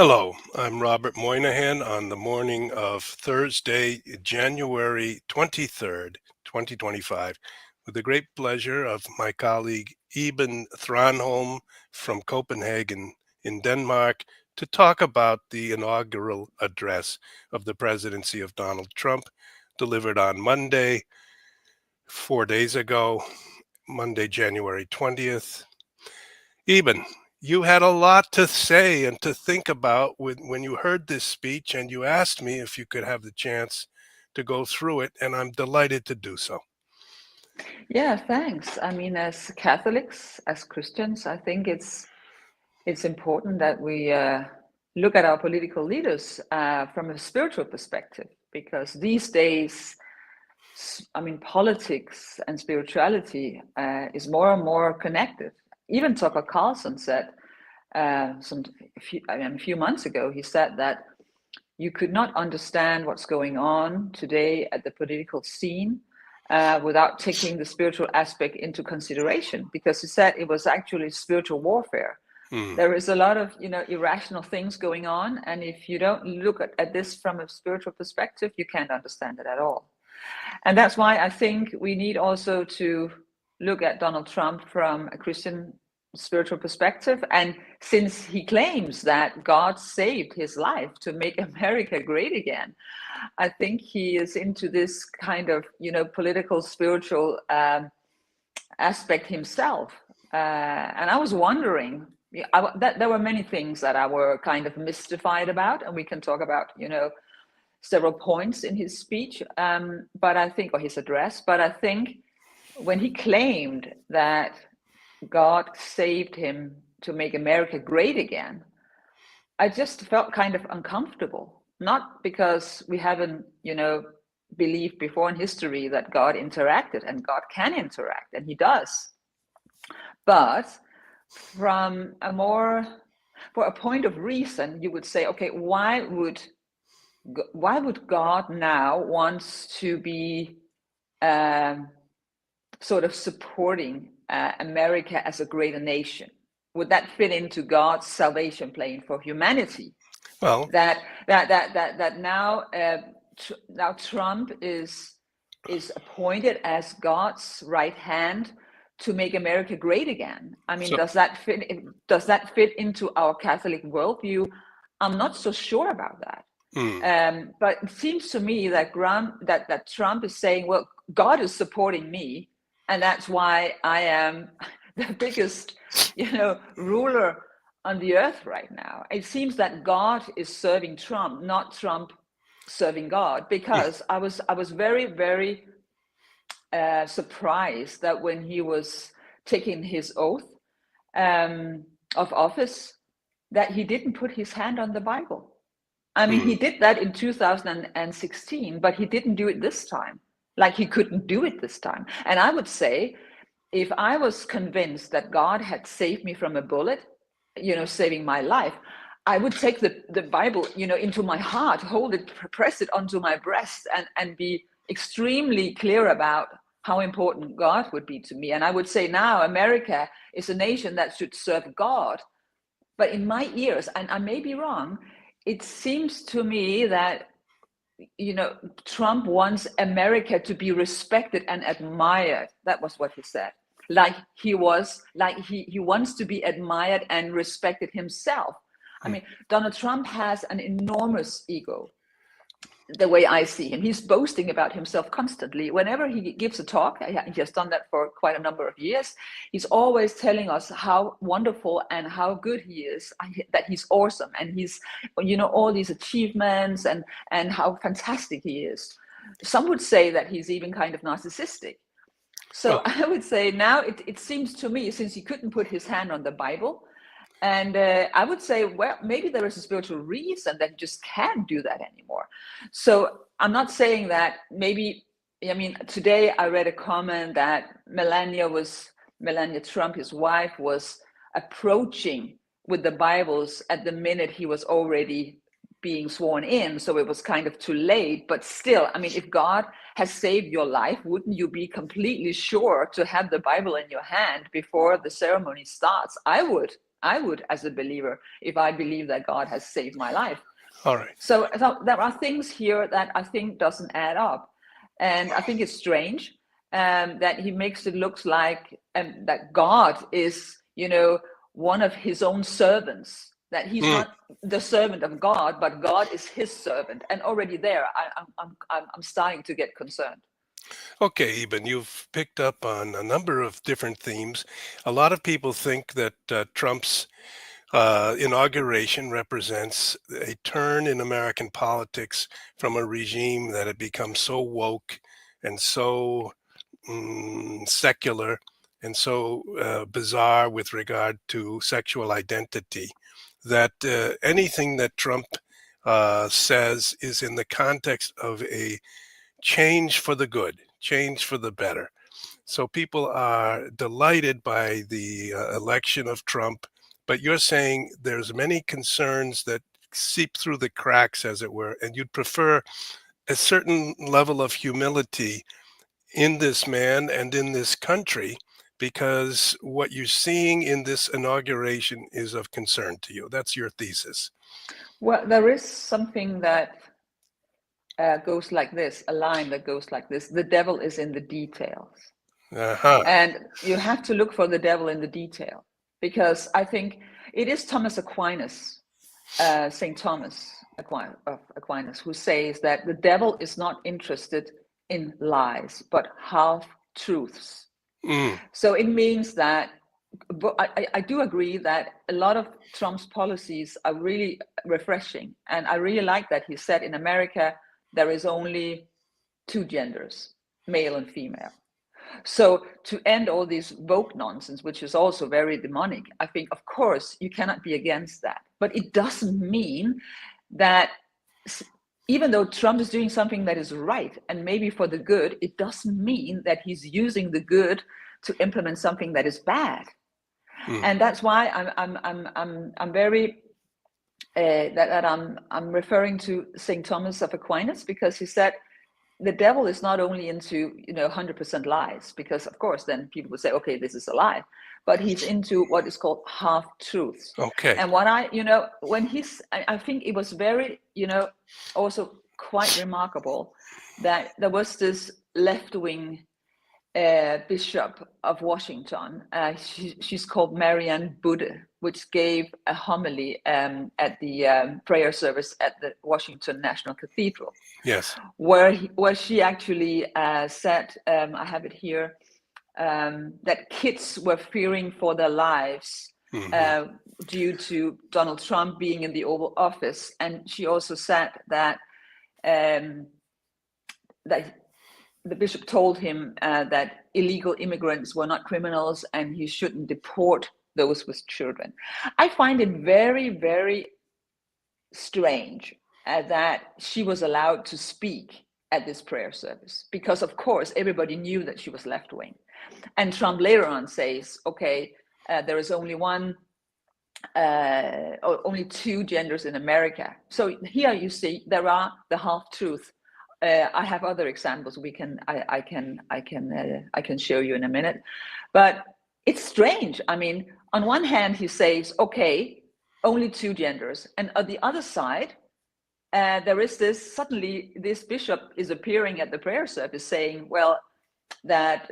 Hello, I'm Robert Moynihan on the morning of Thursday, January 23rd, 2025, with the great pleasure of my colleague Iben Thranholm from Copenhagen in Denmark to talk about the inaugural address of the presidency of Donald Trump, delivered on Monday, 4 days ago, Monday, January 20th. Eben, you had a lot to say and to think about when you heard this speech, and you asked me if you could have the chance to go through it, and I'm delighted to do so. Yeah, thanks. I mean, as Catholics, as Christians, I think it's important that we look at our political leaders from a spiritual perspective, because these days, I mean, politics and spirituality is more and more connected. Even Tucker Carlson said a few months ago, he said that you could not understand what's going on today at the political scene without taking the spiritual aspect into consideration, because he said it was actually spiritual warfare. There is a lot of irrational things going on, and if you don't look at this from a spiritual perspective, you can't understand it at all. And that's why I think we need also to look at Donald Trump from a Christian spiritual perspective. And since he claims that God saved his life to make America great again, I think he is into this kind of, political, spiritual aspect himself. And I was wondering, there were many things that I were kind of mystified about, and we can talk about, several points in his speech, but I think, or his address, but I think when he claimed that God saved him to make America great again, I just felt kind of uncomfortable. Not because we haven't, believed before in history that God interacted, and God can interact, and he does. But for a point of reason, you would say, okay, why would God now wants to be sort of supporting America as a greater nation? Would that fit into God's salvation plan for humanity? Well, that now Trump is appointed as God's right hand to make America great again. I mean, does that fit into our Catholic worldview? I'm not so sure about that. But it seems to me that Trump is saying, well, God is supporting me, and that's why I am the biggest, ruler on the earth right now. It seems that God is serving Trump, not Trump serving God, because I was very, very surprised that when he was taking his oath of office, that he didn't put his hand on the Bible. I mean, he did that in 2016, but he didn't do it this time. Like, he couldn't do it this time. And I would say, if I was convinced that God had saved me from a bullet, saving my life, I would take the Bible, into my heart, hold it, press it onto my breast, and be extremely clear about how important God would be to me. And I would say, now America is a nation that should serve God. But in my ears, and I may be wrong, it seems to me that, Trump wants America to be respected and admired. That was what he said. Like he wants to be admired and respected himself. I mean, Donald Trump has an enormous ego. The way I see him, he's boasting about himself constantly. Whenever he gives a talk, he has done that for quite a number of years, he's always telling us how wonderful and how good he is, that he's awesome, and he's, all these achievements and how fantastic he is. Some would say that he's even kind of narcissistic. So I would say now it seems to me, since he couldn't put his hand on the Bible, and I would say, well, maybe there is a spiritual reason that you just can't do that anymore. So I'm not saying that maybe, I mean, today I read a comment that Melania Trump, his wife, was approaching with the Bibles at the minute he was already being sworn in. So it was kind of too late. But still, I mean, if God has saved your life, wouldn't you be completely sure to have the Bible in your hand before the ceremony starts? I would. I would as a believer if I believe that God has saved my life. All right. So there are things here that I think doesn't add up. And I think it's strange that he makes it look like that God is, one of his own servants, that he's not the servant of God, but God is his servant. And already there, I'm starting to get concerned. Okay, Eben, you've picked up on a number of different themes. A lot of people think that Trump's inauguration represents a turn in American politics from a regime that had become so woke and so secular and so bizarre with regard to sexual identity that anything that Trump says is in the context of a change for the good, change for the better. So people are delighted by the election of Trump, but you're saying there's many concerns that seep through the cracks, as it were, and you'd prefer a certain level of humility in this man and in this country, because what you're seeing in this inauguration is of concern to you. That's your thesis. Well, there is something that goes like this, a line that goes like this: the devil is in the details. Uh-huh. And you have to look for the devil in the detail, because I think it is Thomas Aquinas, St. Thomas of Aquinas, who says that the devil is not interested in lies, but half-truths. So it means that, I do agree that a lot of Trump's policies are really refreshing. And I really like that he said in America, there is only two genders, male and female. So to end all this woke nonsense, which is also very demonic, I think, of course, you cannot be against that. But it doesn't mean that even though Trump is doing something that is right and maybe for the good, it doesn't mean that he's using the good to implement something that is bad. And that's why I'm very I'm referring to St. Thomas of Aquinas, because he said the devil is not only into 100% lies, because of course then people would say, okay, this is a lie, but he's into what is called half truths. Okay. And what when I think it was very also quite remarkable that there was this left-wing Bishop of Washington. She's called Marianne Budde, which gave a homily at the prayer service at the Washington National Cathedral. Yes. Where she actually said, I have it here, that kids were fearing for their lives due to Donald Trump being in the Oval Office. And she also said that the bishop told him that illegal immigrants were not criminals and he shouldn't deport those with children. I find it very, very strange that she was allowed to speak at this prayer service, because of course everybody knew that she was left-wing. And Trump later on says, okay, there is only only two genders in America. So here you see there are the half-truth. I have other examples I can show you in a minute, but it's strange. I mean, on one hand he says, okay, only two genders, and on the other side there is suddenly this bishop is appearing at the prayer service saying, well, that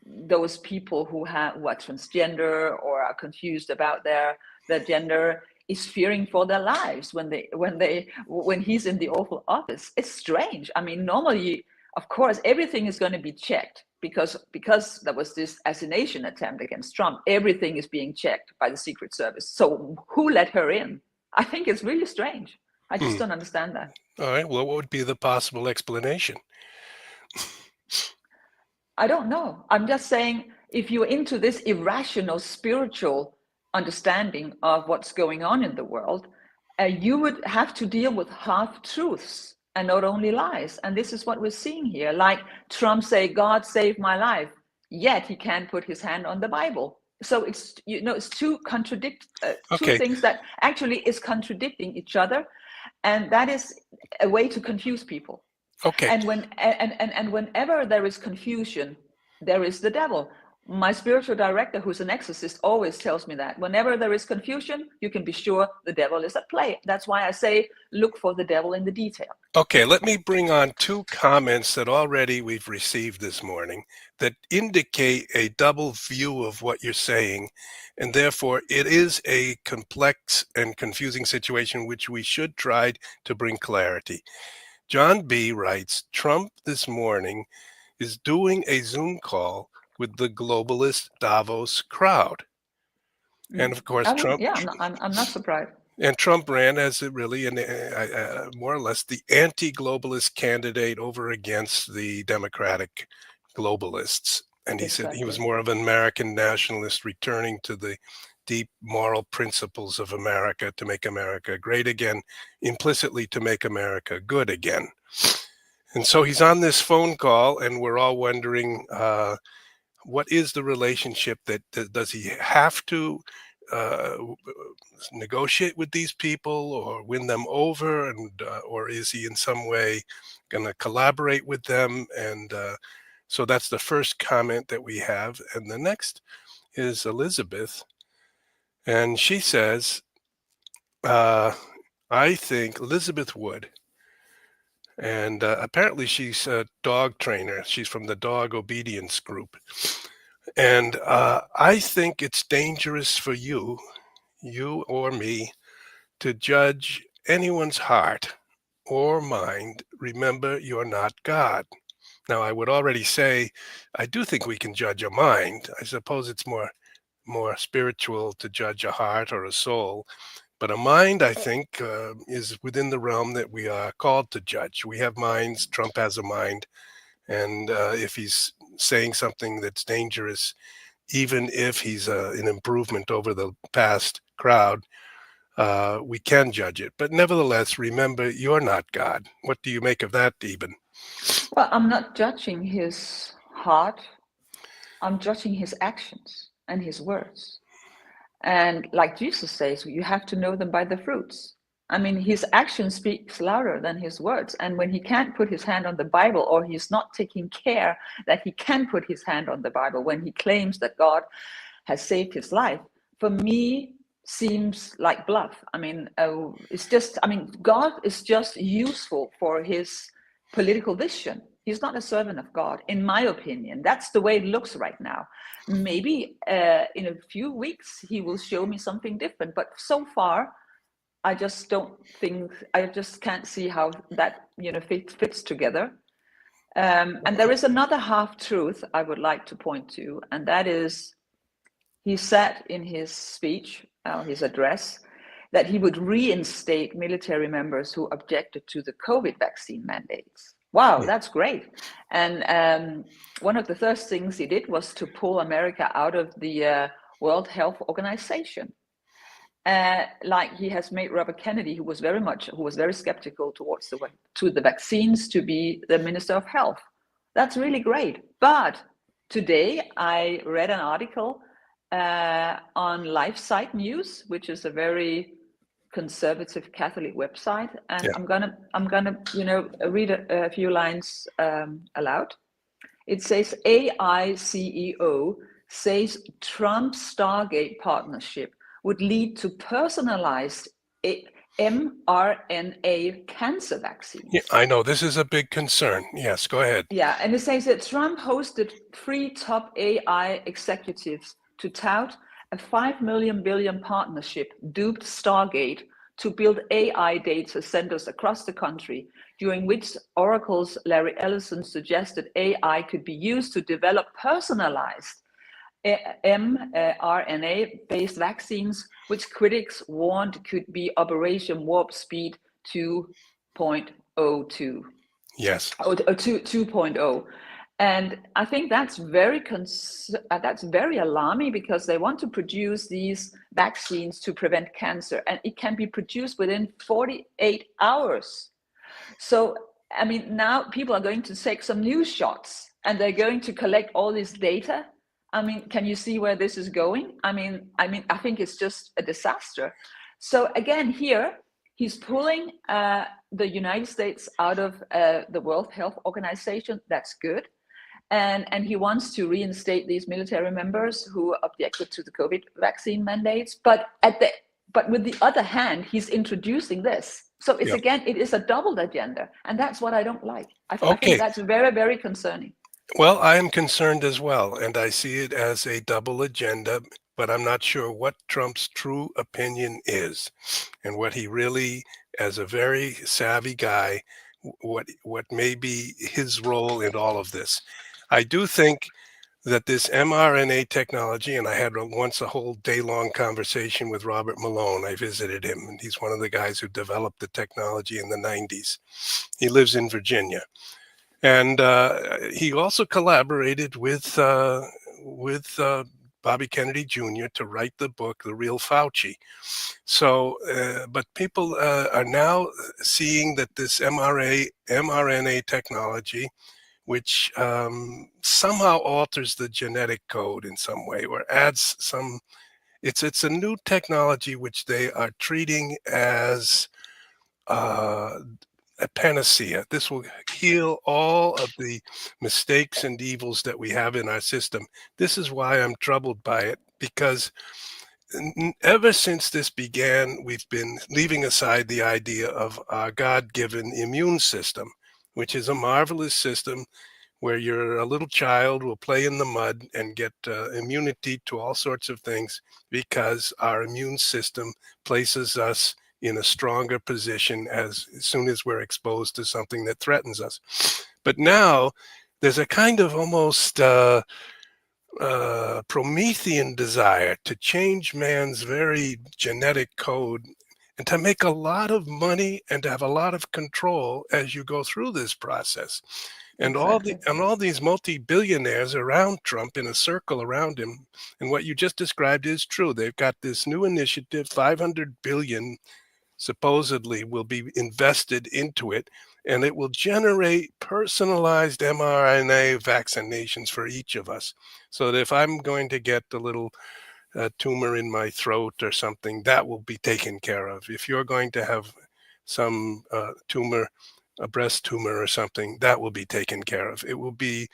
those people who are transgender or are confused about their gender is fearing for their lives when he's in the Oval Office. It's strange. I mean, normally, of course, everything is going to be checked because there was this assassination attempt against Trump. Everything is being checked by the Secret Service. So who let her in? I think it's really strange. I just don't understand that. All right. Well, what would be the possible explanation? I don't know. I'm just saying, if you're into this irrational spiritual understanding of what's going on in the world, you would have to deal with half-truths and not only lies. And this is what we're seeing here. Like Trump say, God saved my life, yet he can't put his hand on the Bible. So it's two things that actually is contradicting each other, and that is a way to confuse people. Okay. And whenever there is confusion, there is the devil. My spiritual director, who's an exorcist, always tells me that whenever there is confusion, you can be sure the devil is at play. That's why I say, look for the devil in the detail. Okay, let me bring on two comments that already we've received this morning that indicate a double view of what you're saying, and therefore it is a complex and confusing situation which we should try to bring clarity. John B. writes, Trump this morning is doing a Zoom call with the globalist Davos crowd. And of course, I'm not surprised. And Trump ran as really more or less the anti-globalist candidate over against the Democratic globalists. And he said he was more of an American nationalist, returning to the deep moral principles of America to make America great again, implicitly to make America good again. And so he's on this phone call, and we're all wondering, what is the relationship does he have to negotiate with these people or win them over, and or is he in some way going to collaborate with them? And so that's the first comment that we have. And the next is Elizabeth, and she says, I think Elizabeth Wood, and apparently she's a dog trainer. She's from the dog obedience group. And I think it's dangerous for you or me, to judge anyone's heart or mind. Remember, you're not God. Now, I would already say, I do think we can judge a mind. I suppose it's more spiritual to judge a heart or a soul. But a mind, I think, is within the realm that we are called to judge. We have minds. Trump has a mind. And if he's saying something that's dangerous, even if he's an improvement over the past crowd, we can judge it. But nevertheless, remember, you're not God. What do you make of that, Iben? Well, I'm not judging his heart. I'm judging his actions and his words. And like Jesus says, you have to know them by the fruits. I mean, his action speaks louder than his words. And when he can't put his hand on the Bible, or he's not taking care that he can put his hand on the Bible, when he claims that God has saved his life, for me, seems like bluff. I mean, God is just useful for his political vision. He's not a servant of God, in my opinion. That's the way it looks right now. Maybe in a few weeks he will show me something different. But so far, I just can't see how that fits together. And there is another half truth I would like to point to, and that is, he said in his speech, his address, that he would reinstate military members who objected to the COVID vaccine mandates. Wow, that's great. And one of the first things he did was to pull America out of the World Health Organization. Like he has made Robert Kennedy, who was very skeptical to the vaccines, to be the Minister of Health. That's really great. But today I read an article on LifeSite News, which is a very conservative Catholic website, and I'm gonna read a few lines aloud. It says, AI CEO says Trump's Stargate partnership would lead to personalized mRNA cancer vaccines. Yeah, I know this is a big concern. Yes, go ahead. Yeah, and it says that Trump hosted 3 top AI executives to tout a $5 billion partnership, dubbed Stargate, to build AI data centers across the country, during which Oracle's Larry Ellison suggested AI could be used to develop personalized mRNA-based vaccines, which critics warned could be Operation Warp Speed 2.02. Yes. Or 2.0. And I think that's very alarming, because they want to produce these vaccines to prevent cancer, and it can be produced within 48 hours. So, I mean, now people are going to take some new shots, and they're going to collect all this data. I mean, can you see where this is going? I mean, I think it's just a disaster. So again, here he's pulling the United States out of the World Health Organization. That's good. and he wants to reinstate these military members who objected to the COVID vaccine mandates. But with the other hand, he's introducing this. So it's again, it is a double agenda, and that's what I don't like. I think that's very, very concerning. Well, I am concerned as well, and I see it as a double agenda, but I'm not sure what Trump's true opinion is and what he really, as a very savvy guy, what may be his role in all of this. I do think that this mRNA technology, and I had once a whole day-long conversation with Robert Malone. I visited him, and he's one of the guys who developed the technology in the 90s. He lives in Virginia. And he also collaborated with Bobby Kennedy Jr. to write the book, The Real Fauci. So, but people are now seeing that this mRNA technology, which somehow alters the genetic code in some way or adds some, it's a new technology which they are treating as a panacea. This will heal all of the mistakes and evils that we have in our system. This is why I'm troubled by it, because ever since this began, we've been leaving aside the idea of our God-given immune system, which is a marvelous system where you're a little child will play in the mud and get immunity to all sorts of things because our immune system places us in a stronger position as soon as we're exposed to something that threatens us. But now there's a kind of almost Promethean desire to change man's very genetic code and to make a lot of money and to have a lot of control as you go through this process. And Exactly. all these multi-billionaires around Trump in a circle around him, and what you just described is true. They've got this new initiative, 500 billion supposedly will be invested into it, and it will generate personalized mRNA vaccinations for each of us. So that if I'm going to get a little tumor in my throat or something, that will be taken care of. If you're going to have some tumor, a breast tumor or something, that will be taken care of. It will be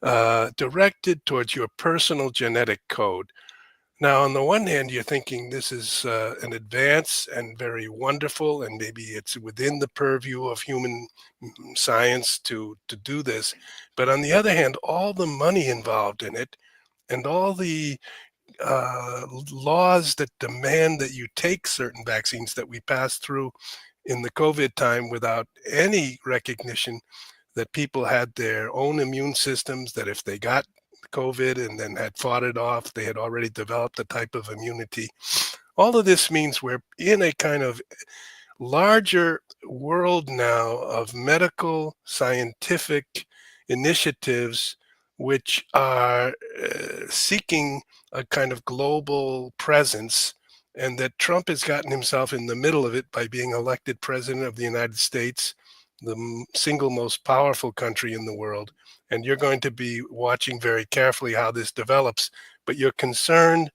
directed towards your personal genetic code. Now, on the one hand, you're thinking this is an advance and very wonderful, and maybe it's within the purview of human science to do this. But on the other hand, all the money involved in it and all the laws that demand that you take certain vaccines that we passed through in the COVID time without any recognition that people had their own immune systems, that if they got COVID and then had fought it off, they had already developed a type of immunity. All of this means we're in a kind of larger world now of medical, scientific initiatives which are seeking a kind of global presence, and that Trump has gotten himself in the middle of it by being elected president of the United States, the single most powerful country in the world. And you're going to be watching very carefully how this develops. But you're concerned,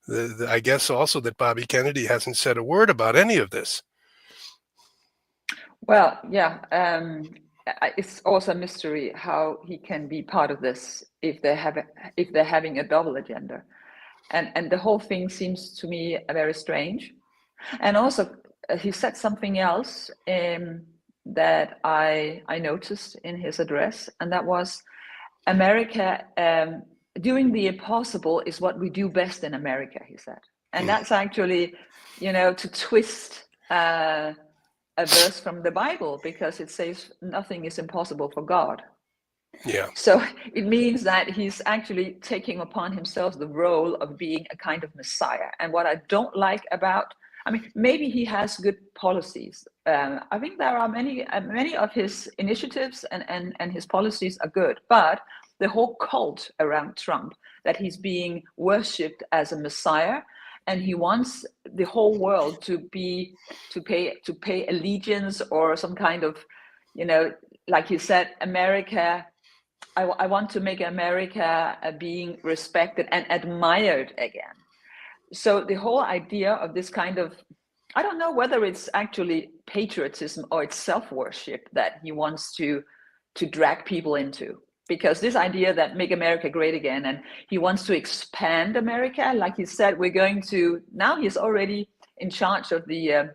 I guess, also that Bobby Kennedy hasn't said a word about any of this. Well, yeah, it's also a mystery how he can be part of this if they're having a double agenda, and the whole thing seems to me very strange. And also, he said something else that I noticed in his address, and that was America doing the impossible is what we do best in America, he said. And that's actually, to twist a verse from the Bible, because it says nothing is impossible for God. Yeah. So it means that he's actually taking upon himself the role of being a kind of messiah. And what I don't like about, maybe he has good policies. I think there are many of his initiatives and his policies are good, but the whole cult around Trump, that he's being worshipped as a messiah, and he wants the whole world to pay allegiance or some kind of, like he said, America. I want to make America being respected and admired again. So the whole idea of this kind of, I don't know whether it's actually patriotism or it's self-worship that he wants to drag people into. because this idea that make America great again, and he wants to expand America, like he said, we're going to, now he's already in charge of the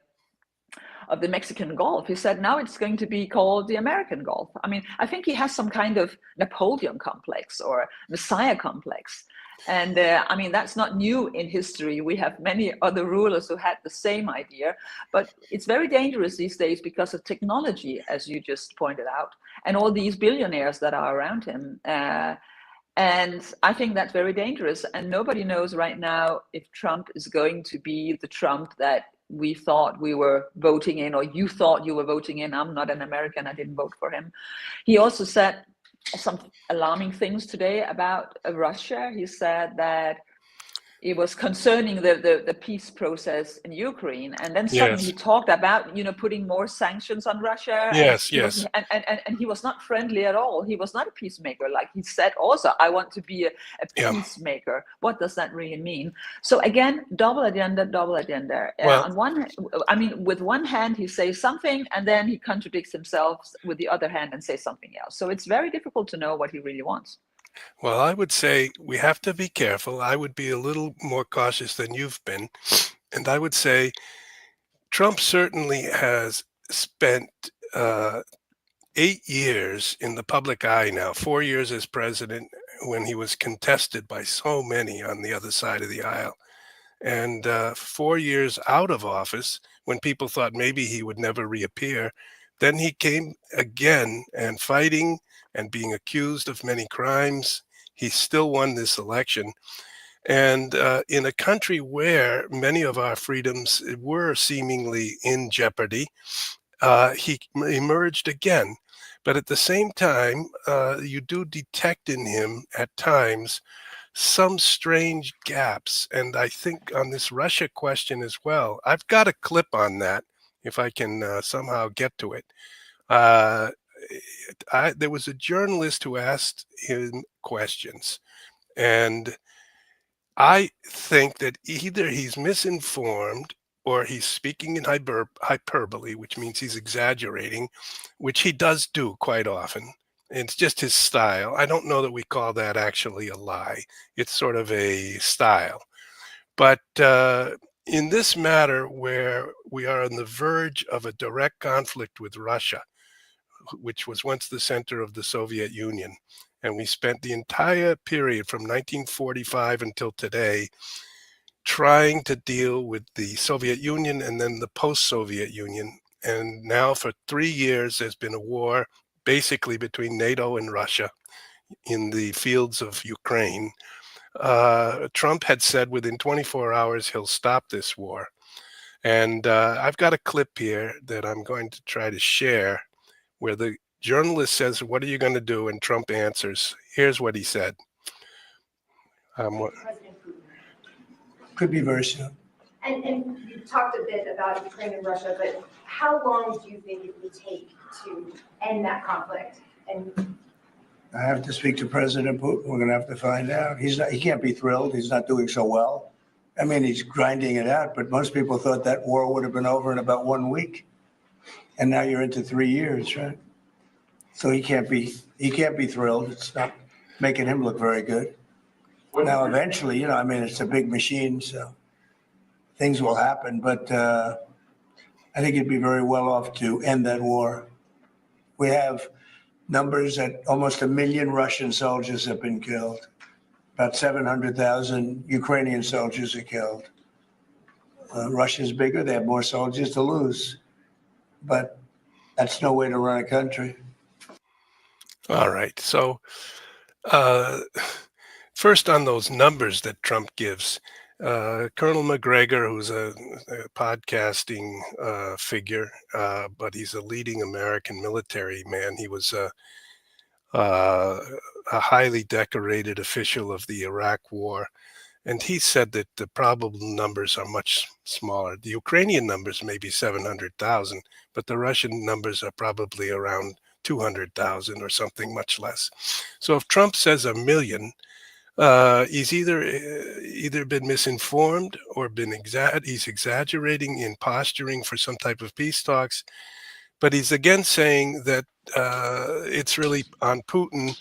Mexican Gulf. He said now it's going to be called the American Gulf. I mean, I think he has some kind of Napoleon complex or Messiah complex. And I mean, that's not new in history. We have many other rulers who had the same idea, but it's very dangerous these days because of technology, as you just pointed out, and all these billionaires that are around him. And I think that's very dangerous. And nobody knows right now if Trump is going to be the Trump that we thought we were voting in, or you thought you were voting in. I'm not an American. I didn't vote for him. He also said some alarming things today about Russia. He said that it was concerning the peace process in Ukraine, and then suddenly he talked about putting more sanctions on Russia. Yes, and yes. And he was not friendly at all. He was not a peacemaker. Like he said, also, I want to be a peacemaker. What does that really mean? So again, double agenda, double agenda. On one, I mean, with one hand he says something, and then he contradicts himself with the other hand and says something else. So it's very difficult to know what he really wants. Well, I would say we have to be careful. I would be a little more cautious than you've been. And I would say Trump certainly has spent 8 years in the public eye now, 4 years as president, when he was contested by so many on the other side of the aisle. And 4 years out of office, when people thought maybe he would never reappear, then he came again and fighting and being accused of many crimes. He still won this election. And in a country where many of our freedoms were seemingly in jeopardy, he emerged again. But at the same time, you do detect in him at times some strange gaps. And I think on this Russia question as well, I've got a clip on that, if I can somehow get to it. There was a journalist who asked him questions, and I think that either he's misinformed or he's speaking in hyperbole, which means he's exaggerating, which he does do quite often. It's just his style. I don't know that we call that actually a lie. It's sort of a style. But in this matter, where we are on the verge of a direct conflict with Russia, which was once the center of the Soviet Union, and we spent the entire period from 1945 until today trying to deal with the Soviet Union and then the post-Soviet Union. And now for 3 years, there's been a war basically between NATO and Russia in the fields of Ukraine. Trump had said within 24 hours he'll stop this war. And I've got a clip here that I'm going to try to share where the journalist says, "What are you going to do?" And Trump answers. Here's what he said. Could be very soon. And you talked a bit about Ukraine and Russia, but how long do you think it would take to end that conflict? And I have to speak to President Putin. We're going to have to find out. He can't be thrilled. He's not doing so well. I mean, he's grinding it out, but most people thought that war would have been over in about 1 week. And now you're into 3 years, right? So he can't be thrilled. It's not making him look very good. Now, eventually, I mean, it's a big machine, so things will happen. But I think it'd be very well off to end that war. We have numbers that almost 1 million Russian soldiers have been killed. About 700,000 Ukrainian soldiers are killed. Russia's bigger. They have more soldiers to lose. But that's no way to run a country. All right. So first on those numbers that Trump gives, Colonel McGregor, who's a podcasting figure, but he's a leading American military man. He was a highly decorated official of the Iraq War. And he said that the probable numbers are much smaller. The Ukrainian numbers may be 700,000, but the Russian numbers are probably around 200,000 or something much less. So if Trump says 1 million, he's either been misinformed or he's exaggerating in posturing for some type of peace talks. But he's again saying that it's really on Putin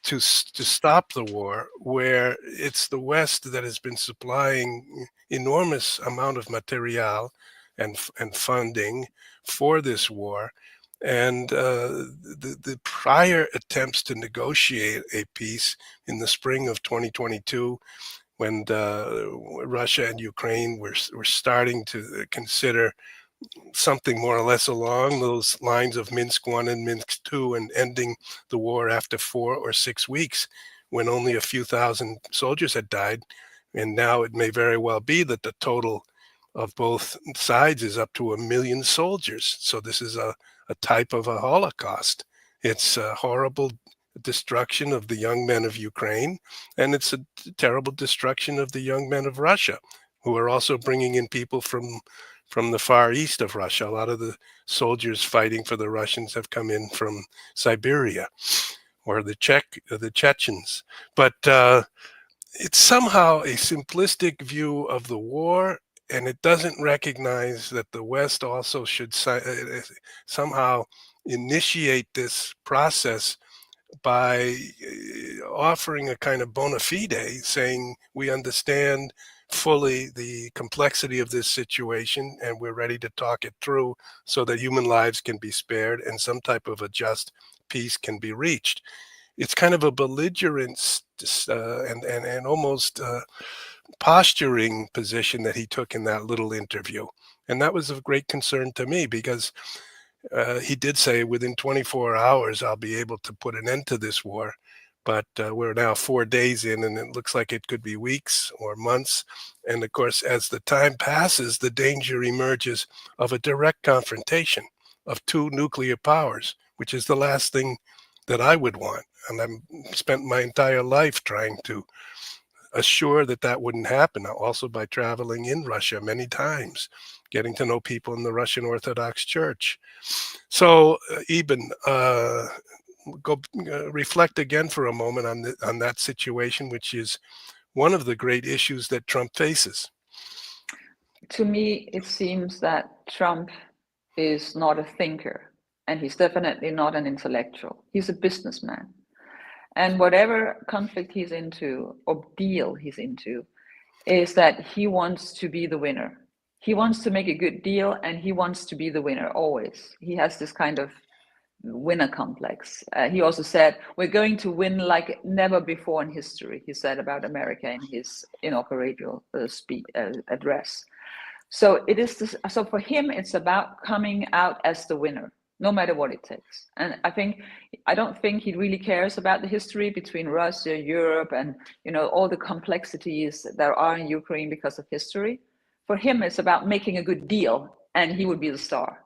to stop the war, where it's the West that has been supplying enormous amount of material and funding for this war. And the prior attempts to negotiate a peace in the spring of 2022, when Russia and Ukraine were starting to consider something more or less along those lines of Minsk I and Minsk II, and ending the war after 4 or 6 weeks, when only a few thousand soldiers had died. And now it may very well be that the total of both sides is up to 1 million soldiers. So this is a type of a Holocaust. It's a horrible destruction of the young men of Ukraine, and it's a terrible destruction of the young men of Russia, who are also bringing in people from the far east of Russia. A lot of the soldiers fighting for the Russians have come in from Siberia or the Chechens. But it's somehow a simplistic view of the war, and it doesn't recognize that the West also should somehow initiate this process by offering a kind of bona fide, saying we understand fully the complexity of this situation and we're ready to talk it through so that human lives can be spared and some type of a just peace can be reached. It's kind of a belligerent and almost posturing position that he took in that little interview. And that was of great concern to me, because he did say within 24 hours, I'll be able to put an end to this war. But we're now 4 days in, and it looks like it could be weeks or months. And of course, as the time passes, the danger emerges of a direct confrontation of two nuclear powers, which is the last thing that I would want. And I've spent my entire life trying to assure that that wouldn't happen, also by traveling in Russia many times, getting to know people in the Russian Orthodox Church. So, Iben, go reflect again for a moment on that situation, which is one of the great issues that Trump faces. To me, it seems that Trump is not a thinker, and he's definitely not an intellectual. He's a businessman. And whatever conflict he's into or deal he's into is that he wants to be the winner. He wants to make a good deal, and he wants to be the winner always. He has this kind of winner complex. He also said, we're going to win like never before in history, he said about America in his inaugural address. So it is this, so for him, it's about coming out as the winner, no matter what it takes. And I don't think he really cares about the history between Russia, Europe, and all the complexities there are in Ukraine because of history. For him, it's about making a good deal, and he would be the star.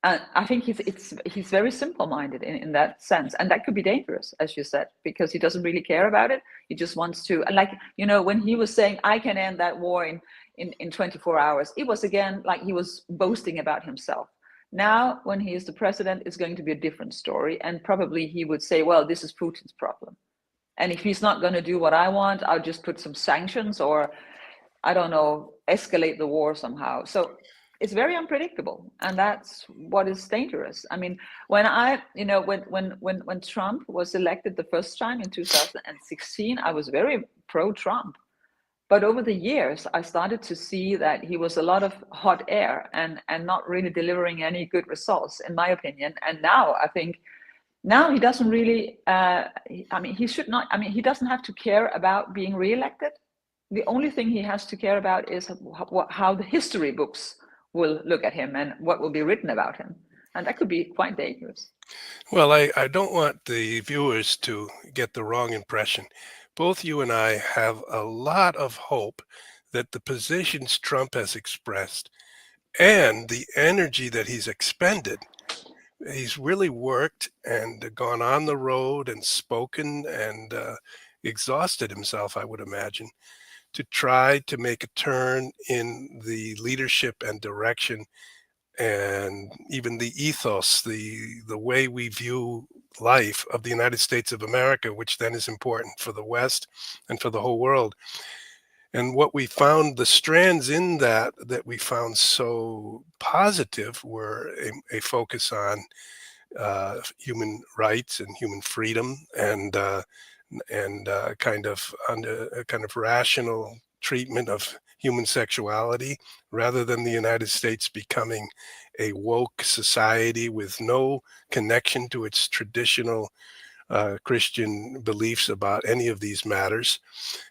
And I think he's very simple-minded in that sense, and that could be dangerous, as you said, because he doesn't really care about it. He just wants to, like, when he was saying, I can end that war in 24 hours, it was again like he was boasting about himself. Now, when he is the president, it's going to be a different story, and probably he would say, well, this is Putin's problem. And if he's not going to do what I want, I'll just put some sanctions, or I don't know, escalate the war somehow. So it's very unpredictable, and that's what is dangerous. I mean, when Trump was elected the first time in 2016, I was very pro-Trump. But over the years, I started to see that he was a lot of hot air and not really delivering any good results, in my opinion. And now I think he doesn't really, he doesn't have to care about being reelected. The only thing he has to care about is how the history books will look at him and what will be written about him. And that could be quite dangerous. Well, I don't want the viewers to get the wrong impression. Both you and I have a lot of hope that the positions Trump has expressed and the energy that he's expended, he's really worked and gone on the road and spoken and exhausted himself, I would imagine, to try to make a turn in the leadership and direction and even the ethos, the way we view life of the United States of America, which then is important for the West and for the whole world. And what we found, the strands in that we found so positive, were a focus on human rights and human freedom, and kind of under a kind of rational treatment of human sexuality, rather than the United States becoming a woke society with no connection to its traditional Christian beliefs about any of these matters.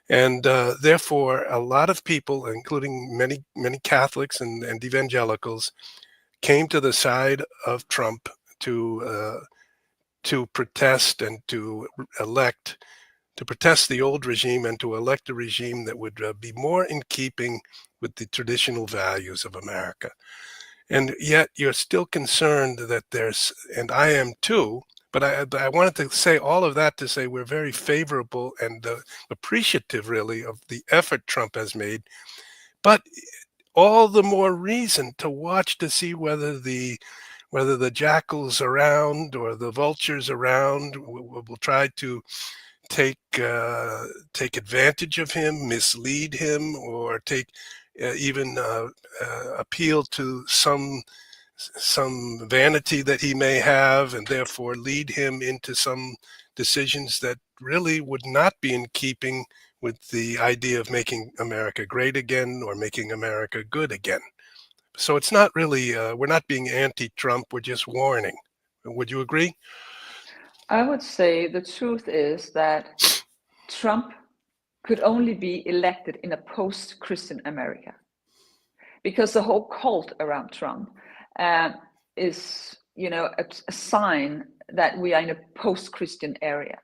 And therefore, a lot of people, including many Catholics and evangelicals, came to the side of Trump to protest and to protest the old regime and to elect a regime that would be more in keeping with the traditional values of America. And yet you're still concerned that and I am too, but I wanted to say all of that to say we're very favorable and appreciative, really, of the effort Trump has made. But all the more reason to watch to see whether the jackals around or the vultures around will try to take advantage of him, mislead him, or even appeal to some vanity that he may have, and therefore lead him into some decisions that really would not be in keeping with the idea of making America great again or making America good again. So it's not really, we're not being anti-Trump, we're just warning. Would you agree? I would say the truth is that Trump could only be elected in a post-Christian America, because the whole cult around Trump is, a sign that we are in a post-Christian area,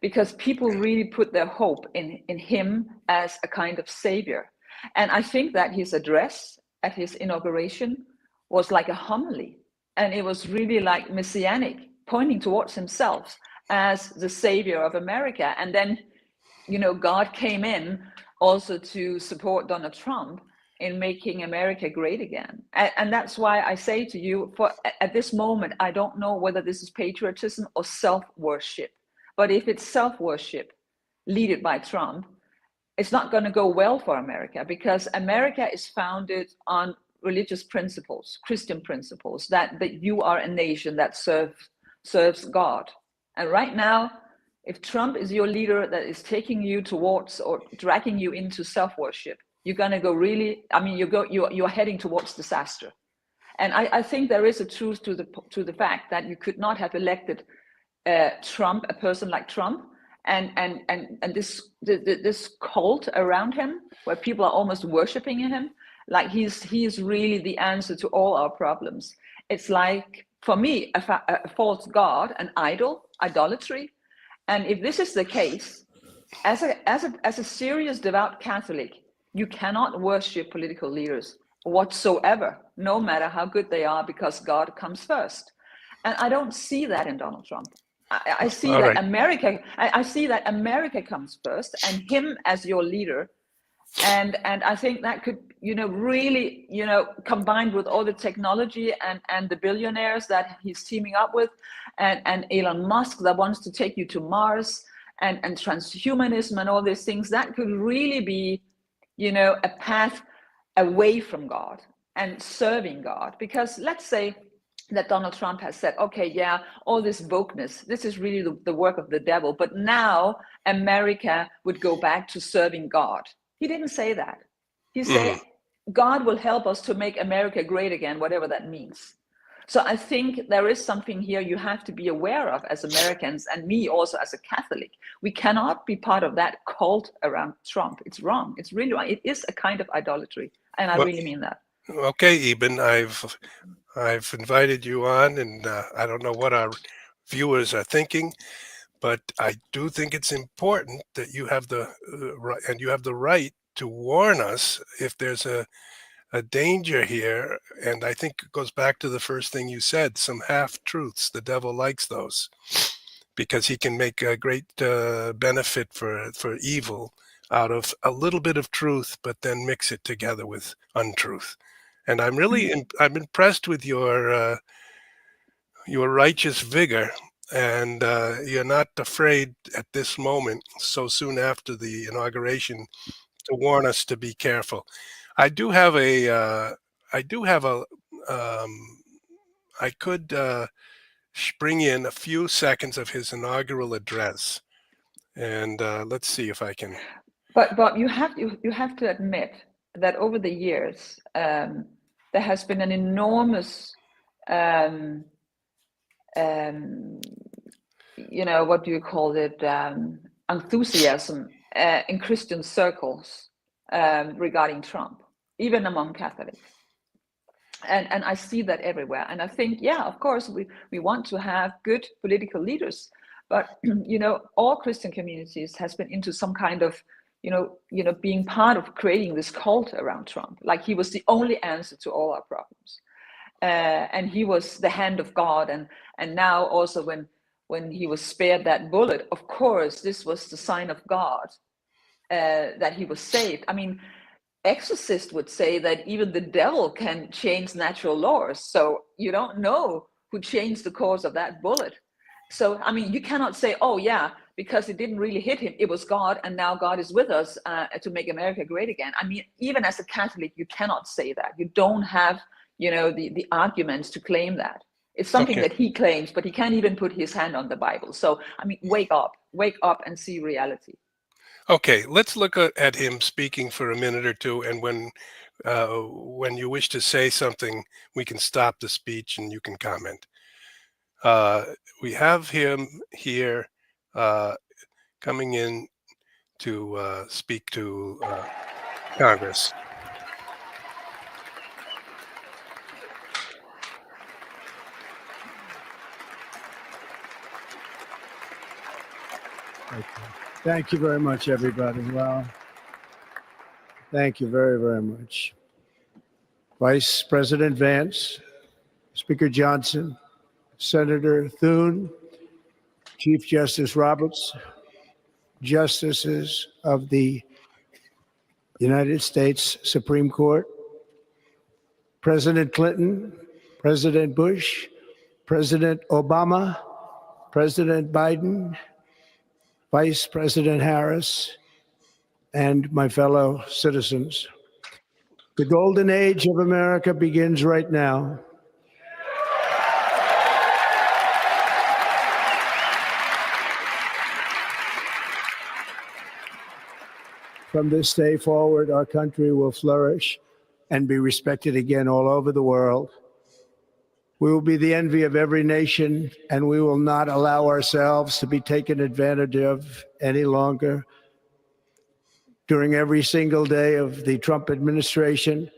because people really put their hope in him as a kind of savior. And I think that his address at his inauguration was like a homily, and it was really like messianic, pointing towards himself as the savior of America. And then, God came in also to support Donald Trump in making America great again. And that's why I say to you, at this moment, I don't know whether this is patriotism or self-worship. But if it's self-worship, led by Trump, it's not going to go well for America, because America is founded on religious principles, Christian principles, that you are a nation that serves God. And right now, if Trump is your leader that is taking you towards or dragging you into self-worship, you're going to go you're heading towards disaster. And I think there is a truth to the fact that you could not have elected Trump, a person like Trump, and this cult around him, where people are almost worshiping him, like he's really the answer to all our problems. It's like, for me, a false god, an idolatry. And if this is the case, as a serious devout Catholic, you cannot worship political leaders whatsoever, no matter how good they are, because God comes first. And I don't see that in Donald Trump. I see that America. I see that America comes first, and him as your leader. And I think that could, really, combined with all the technology and the billionaires that he's teaming up with, and Elon Musk that wants to take you to Mars, and transhumanism and all these things, that could really be, a path away from God and serving God. Because let's say that Donald Trump has said, okay, yeah, all this wokeness, this is really the work of the devil, but now America would go back to serving God. He didn't say that. He said, God will help us to make America great again, whatever that means. So I think there is something here you have to be aware of as Americans, and me also as a Catholic. We cannot be part of that cult around Trump. It's wrong. It's really wrong. It is a kind of idolatry. And I really mean that. Okay, Iben, I've invited you on, and I don't know what our viewers are thinking, but I do think it's important that you have the right to warn us if there's a danger here. And I think it goes back to the first thing you said, some half-truths. The devil likes those because he can make a great benefit for evil out of a little bit of truth, but then mix it together with untruth. And I'm really I'm impressed with your righteous vigor, and you're not afraid at this moment, so soon after the inauguration, to warn us to be careful. I do have a, I could bring in a few seconds of his inaugural address. And let's see if I can. But Bob, you have to admit that over the years, there has been an enormous, what do you call it, enthusiasm in Christian circles regarding Trump, even among Catholics. And I see that everywhere. And I think, yeah, of course, we want to have good political leaders, but all Christian communities has been into some kind of, being part of creating this cult around Trump. Like he was the only answer to all our problems, and he was the hand of God. And now also when he was spared that bullet, of course, this was the sign of God that he was saved. I mean, exorcists would say that even the devil can change natural laws. So you don't know who changed the course of that bullet. So, I mean, you cannot say, oh yeah, because it didn't really hit him, it was God, and now God is with us to make America great again. I mean, even as a Catholic, you cannot say that. You don't have, the arguments to claim that. It's something that he claims, but he can't even put his hand on the Bible. So, I mean, wake up and see reality. Okay, let's look at him speaking for a minute or two, and when you wish to say something, we can stop the speech and you can comment. We have him here coming in to speak to Congress. Okay. Thank you very much, everybody. Well, thank you very, very much. Vice President Vance, Speaker Johnson, Senator Thune, Chief Justice Roberts, Justices of the United States Supreme Court, President Clinton, President Bush, President Obama, President Biden, Vice President Harris, and my fellow citizens. The golden age of America begins right now. From this day forward, our country will flourish and be respected again all over the world. We will be the envy of every nation, and we will not allow ourselves to be taken advantage of any longer. During every single day of the Trump administration,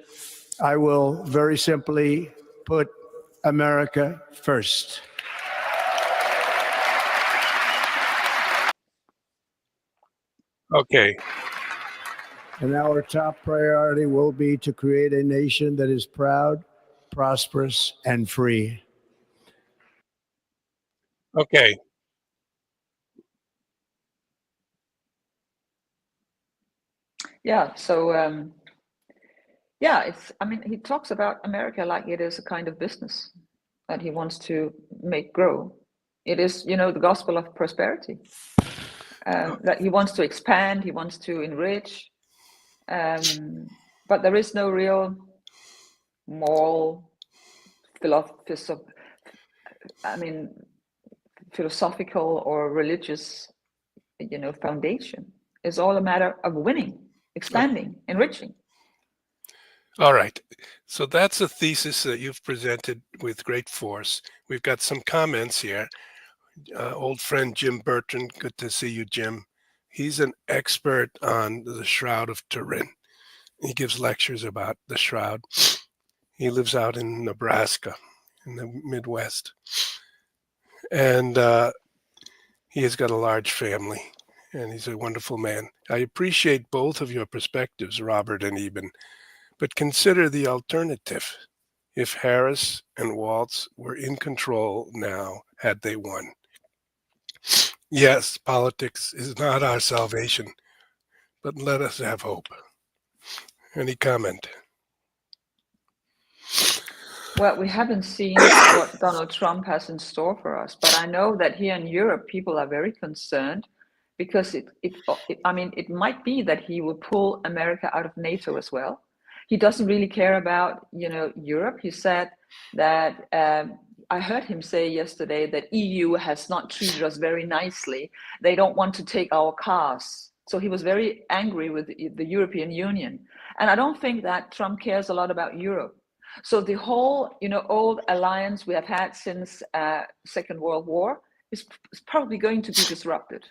I will very simply put America first. Okay. And our top priority will be to create a nation that is proud, prosperous, and free. Okay. Yeah, so he talks about America like it is a kind of business that he wants to make grow. It is, the gospel of prosperity, that he wants to expand, he wants to enrich, but there is no real moral, philosophical or religious, foundation. It's all a matter of winning, expanding, enriching. All right. So that's a thesis that you've presented with great force. We've got some comments here. Old friend Jim Burton, good to see you, Jim. He's an expert on the Shroud of Turin. He gives lectures about the Shroud. He lives out in Nebraska, in the Midwest. And he has got a large family, and he's a wonderful man. I appreciate both of your perspectives, Robert and Iben, but consider the alternative. If Harris and Waltz were in control now, had they won. Yes, politics is not our salvation, but let us have hope. Any comment? Well, we haven't seen what Donald Trump has in store for us, but I know that here in Europe, people are very concerned because it might be that he will pull America out of NATO as well. He doesn't really care about, Europe. He said that, I heard him say yesterday that EU has not treated us very nicely. They don't want to take our cars. So he was very angry with the European Union. And I don't think that Trump cares a lot about Europe. So the whole, old alliance we have had since Second World War is probably going to be disrupted.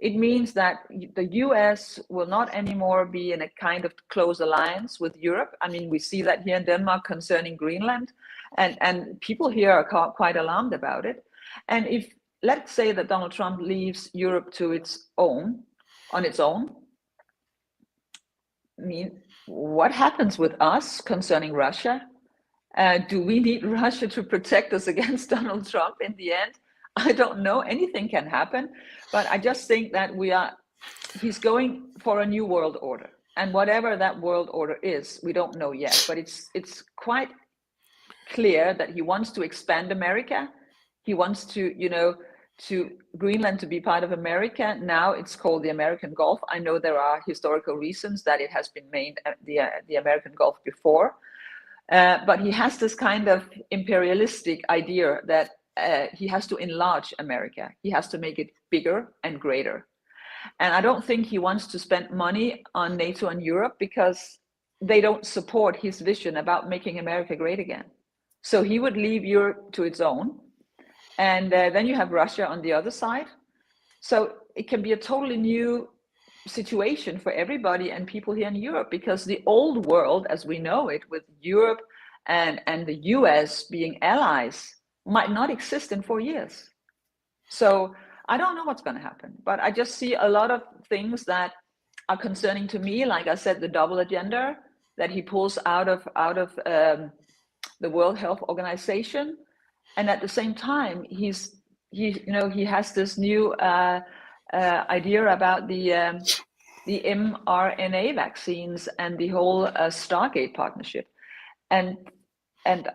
It means that the US will not anymore be in a kind of close alliance with Europe. I mean, we see that here in Denmark concerning Greenland, and people here are quite alarmed about it. And if, let's say that Donald Trump leaves Europe on its own, I mean, what happens with us concerning Russia? Do we need Russia to protect us against Donald Trump in the end? I don't know. Anything can happen. But I just think that he's going for a new world order. And whatever that world order is, we don't know yet. But it's quite clear that he wants to expand America. He wants to, to Greenland to be part of America. Now it's called the American Gulf. I know there are historical reasons that it has been named the American Gulf before. But he has this kind of imperialistic idea that he has to enlarge America. He has to make it bigger and greater. And I don't think he wants to spend money on NATO and Europe because they don't support his vision about making America great again. So he would leave Europe to its own. And then you have Russia on the other side. So it can be a totally new situation for everybody and people here in Europe, because the old world as we know it, with Europe and the US being allies, might not exist in 4 years. So I don't know what's going to happen, but I just see a lot of things that are concerning to me. Like I said, the double agenda that he pulls out of the World Health Organization, and at the same time he has this new idea about the mRNA vaccines and the whole Stargate partnership, and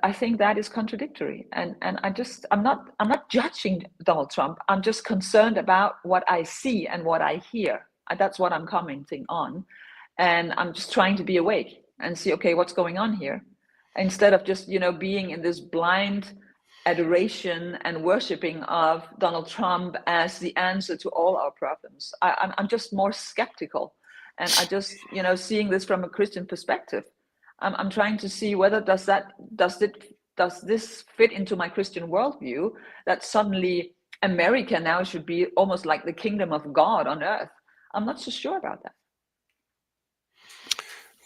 I think that is contradictory. And I'm not judging Donald Trump. I'm just concerned about what I see and what I hear. That's what I'm commenting on, and I'm just trying to be awake and see, okay, what's going on here, instead of just being in this blind adoration and worshipping of Donald Trump as the answer to all our problems. I'm just more skeptical, and I just seeing this from a Christian perspective. I'm trying to see whether does this fit into my Christian worldview, that suddenly America now should be almost like the kingdom of God on earth. I'm not so sure about that.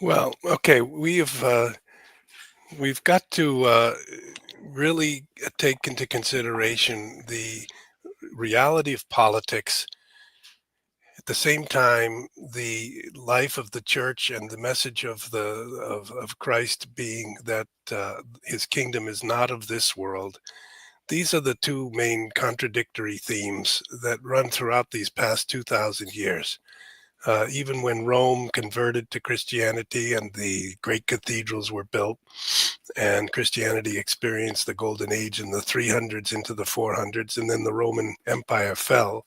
Well, okay, we've got to really take into consideration the reality of politics. At the same time, the life of the church and the message of Christ being that his kingdom is not of this world. These are the two main contradictory themes that run throughout these past 2,000 years. Even when Rome converted to Christianity and the great cathedrals were built, and Christianity experienced the golden age in the 300s into the 400s, and then the Roman Empire fell,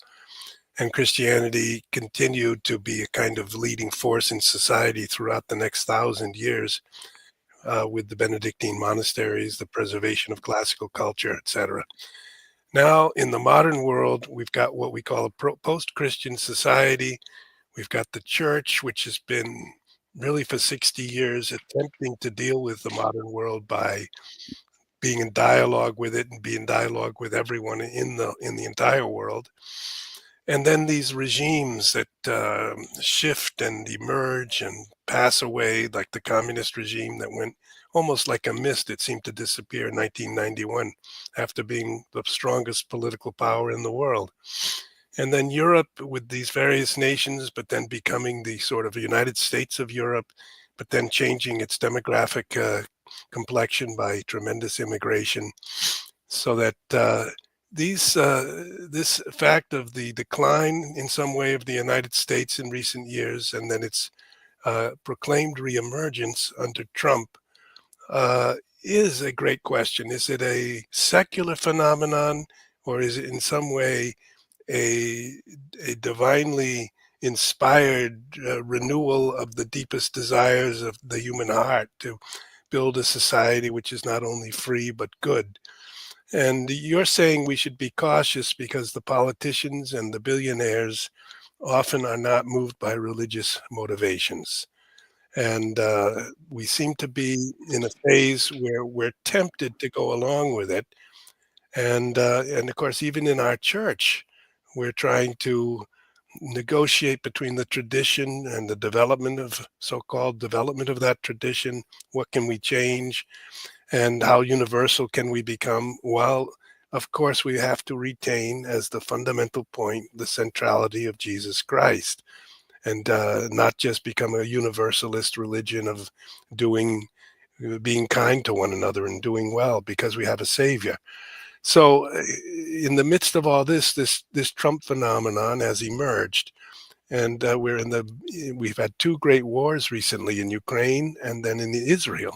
and Christianity continued to be a kind of leading force in society throughout the next 1,000 years, with the Benedictine monasteries, the preservation of classical culture, etc. Now, in the modern world, we've got what we call a post-Christian society. We've got the church, which has been really for 60 years attempting to deal with the modern world by being in dialogue with it and be in dialogue with everyone in the entire world. And then these regimes that shift and emerge and pass away, like the communist regime that went almost like a mist. It seemed to disappear in 1991 after being the strongest political power in the world. And then Europe with these various nations, but then becoming the sort of United States of Europe, but then changing its demographic complexion by tremendous immigration, so that this fact of the decline in some way of the United States in recent years, and then its proclaimed reemergence under Trump, is a great question. Is it a secular phenomenon, or is it in some way a divinely inspired renewal of the deepest desires of the human heart to build a society which is not only free but good? And you're saying we should be cautious because the politicians and the billionaires often are not moved by religious motivations. And we seem to be in a phase where we're tempted to go along with it. And of course, even in our church, we're trying to negotiate between the tradition and the development of so-called development of that tradition. What can we change, and how universal can we become? Well, of course, we have to retain as the fundamental point the centrality of Jesus Christ, and not just become a universalist religion of being kind to one another and doing well because we have a savior. So, in the midst of all this Trump phenomenon has emerged, and we've had two great wars recently in Ukraine and then in Israel,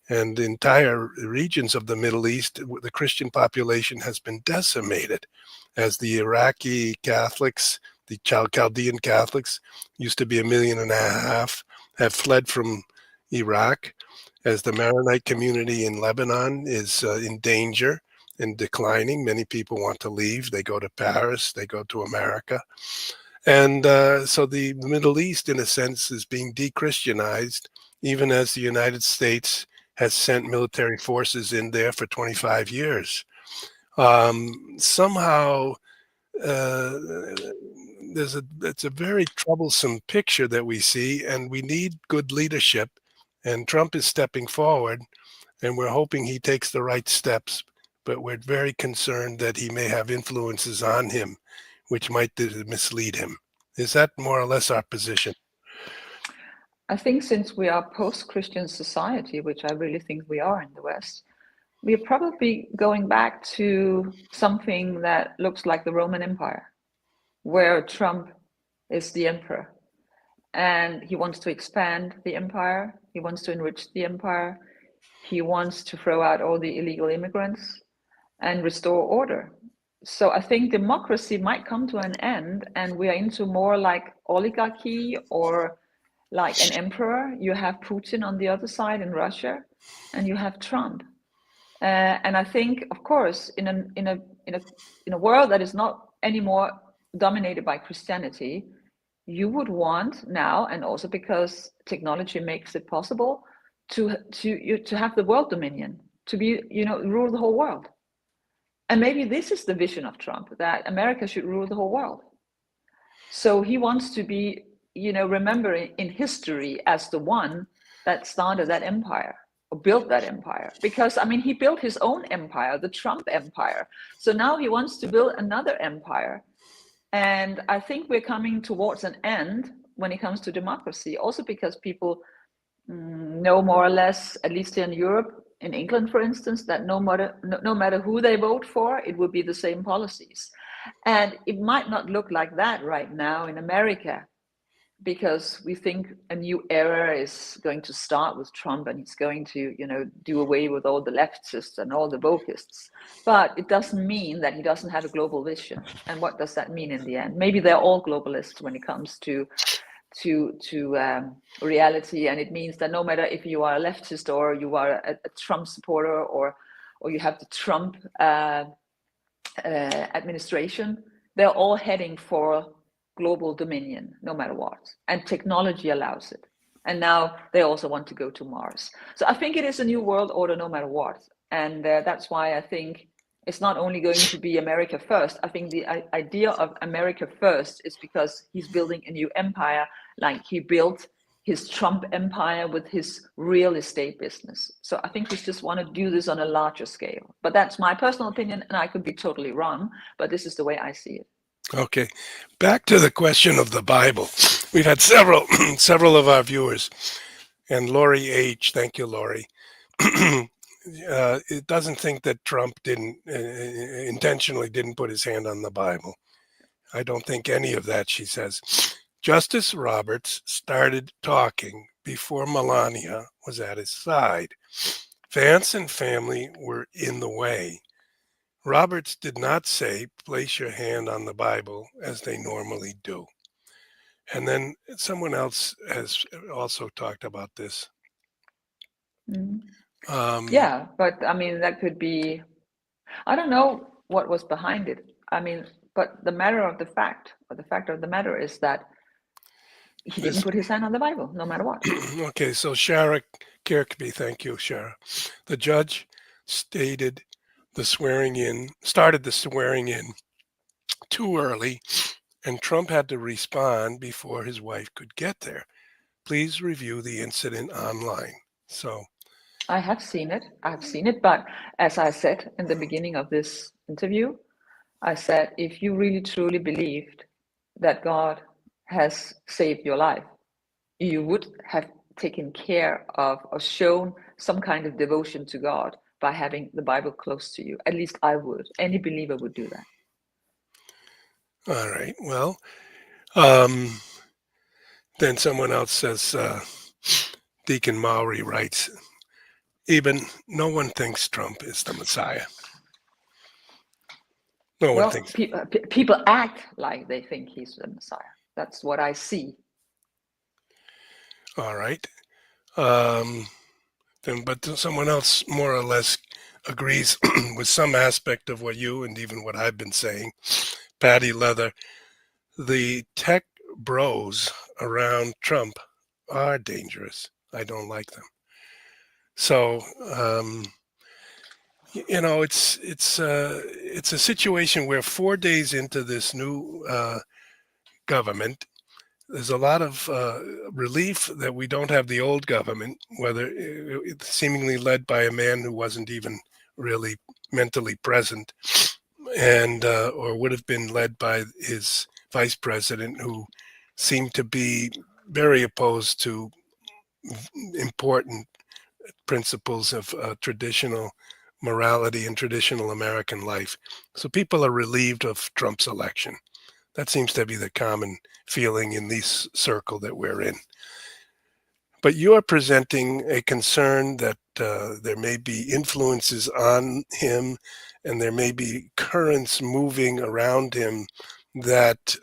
and entire regions of the Middle East. The Christian population has been decimated, as the Iraqi Catholics, the Chaldean Catholics, used to be 1.5 million, have fled from Iraq, as the Maronite community in Lebanon is in danger and declining. Many people want to leave. They go to Paris, they go to America. And so the Middle East, in a sense, is being de-Christianized, even as the United States has sent military forces in there for 25 years. Somehow, it's a very troublesome picture that we see, and we need good leadership. And Trump is stepping forward, and we're hoping he takes the right steps. But we're very concerned that he may have influences on him which might mislead him. Is that more or less our position? I think since we are post-Christian society, which I really think we are in the West, we are probably going back to something that looks like the Roman Empire, where Trump is the emperor. And he wants to expand the empire. He wants to enrich the empire. He wants to throw out all the illegal immigrants and restore order. So I think democracy might come to an end, and we are into more like oligarchy or like an emperor. You have Putin on the other side in Russia, and you have Trump. And I think, of course, in a world that is not anymore dominated by Christianity, you would want now, and also because technology makes it possible, to have the world dominion, to be, rule the whole world. And maybe this is the vision of Trump, that America should rule the whole world. So he wants to be, remembered in history as the one that started that empire or built that empire. Because, he built his own empire, the Trump empire. So now he wants to build another empire. And I think we're coming towards an end when it comes to democracy, also because people know more or less, at least in Europe, in England, for instance, that no matter who they vote for, it will be the same policies. And it might not look like that right now in America, because we think a new era is going to start with Trump, and he's going to, do away with all the leftists and all the wokists. But it doesn't mean that he doesn't have a global vision. And what does that mean in the end? Maybe they're all globalists when it comes to reality, and it means that no matter if you are a leftist or you are a Trump supporter or you have the Trump administration, they're all heading for global dominion, no matter what, and technology allows it. And now they also want to go to Mars. So I think it is a new world order, no matter what, and that's why I think it's not only going to be America first. I think the idea of America first is because he's building a new empire, like he built his Trump empire with his real estate business. So I think we just want to do this on a larger scale. But that's my personal opinion, and I could be totally wrong, but this is the way I see it. Okay, back to the question of the Bible. We've had several of our viewers, and Lori H. Thank you, Lori. It doesn't think that Trump intentionally didn't put his hand on the Bible. I don't think any of that, she says. Justice Roberts started talking before Melania was at his side. Vance and family were in the way. Roberts did not say, place your hand on the Bible, as they normally do. And then someone else has also talked about this. Yeah, but that could be I don't know what was behind it. I mean, but the fact of the matter is that he didn't put his hand on the Bible, no matter what. Okay, so Shara Kirkby, thank you, Shara. The judge started the swearing in too early, and Trump had to respond before his wife could get there. Please review the incident online. So I have seen it, but as I said in the beginning of this interview, I said, if you really truly believed that God has saved your life, you would have taken care of or shown some kind of devotion to God by having the Bible close to you. At least I would. Any believer would do that. all right, well, then someone else says, Deacon Maury writes, even no one thinks Trump is the Messiah. No one Well, thinks. people act like they think he's the Messiah. That's what I see. All right. But someone else more or less agrees with some aspect of what you and even what I've been saying. Patty Leather, the tech bros around Trump are dangerous. I don't like them. So it's a situation where 4 days into this new government, there's a lot of relief that we don't have the old government, whether it's seemingly led by a man who wasn't even really mentally present, and or would have been led by his vice president, who seemed to be very opposed to important principles of traditional morality and traditional American life. So people are relieved of Trump's election. That seems to be the common feeling in this circle that we're in. But you are presenting a concern that there may be influences on him and there may be currents moving around him that